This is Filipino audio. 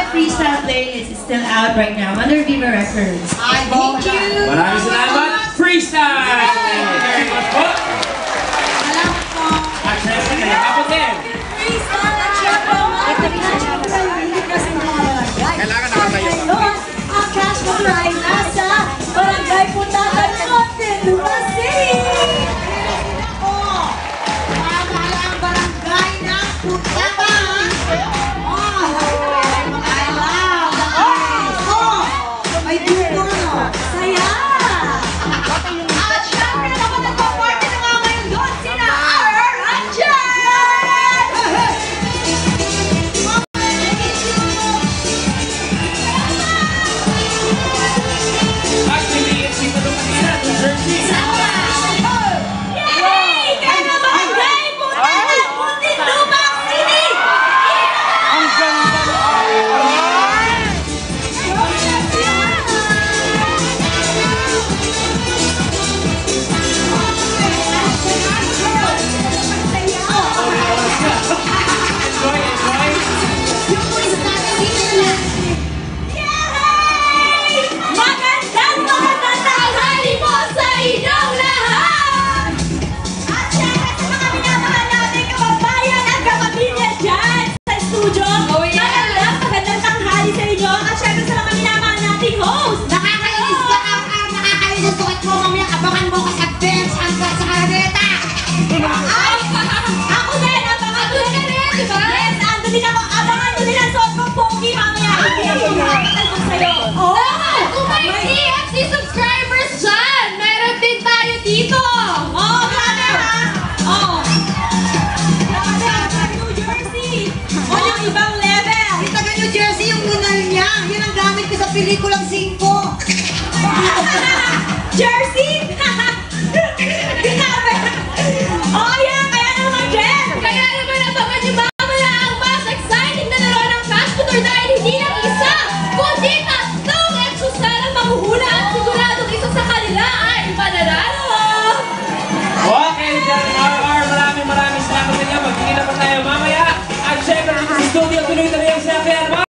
that freestyle playlist is still out right now under Viva Records. Thank you! Maraming salamat! Freestyle! Thank you very much po! Salamat po! At syempre, kalakapot din! Freestyle at syempre, Kailangan nakatayo ka. ang Cash Motoray nasa Barangay Puntahan Montelupa City! Mahal ang barangay ng Puntahan! May dugo, no? Saya! At syempre naman nagpa-party na nga ngayon doon sina R. Anjan! Actually, it's dito doon kanina, New Jersey. Yay! Kaya na barangay Puntahan Muntinlupa City! Ang ganda mo! Enjoy, enjoy! Magandang tanghali po sa inyong lahat! At syempre sa mga minamahal nating kababayan at kapamilya dyan sa studio, magandang tanghali sa inyo at syempre sa mga minamahal nating host! Nakakainis ka! Nakakainis yung sukat mo! Mamaya abangan mo ka sa bench hanggang sa karaneta! Ay! Ako din! Abangan ko din rin! Diba? Yes! Ando din ako! Abangan ko din ang suot kong pogi mamaya! Hindi ako makakatalbog sa'yo! Kung may TFC subscribers dyan, meron din tayo dito! Oh, grabe ha! Oh! Grabe! New Jersey! Oh, yung ibang level! Yung taga New Jersey, yung nunal niya, yun ang gamit ko sa pelikulang 5. Jersey!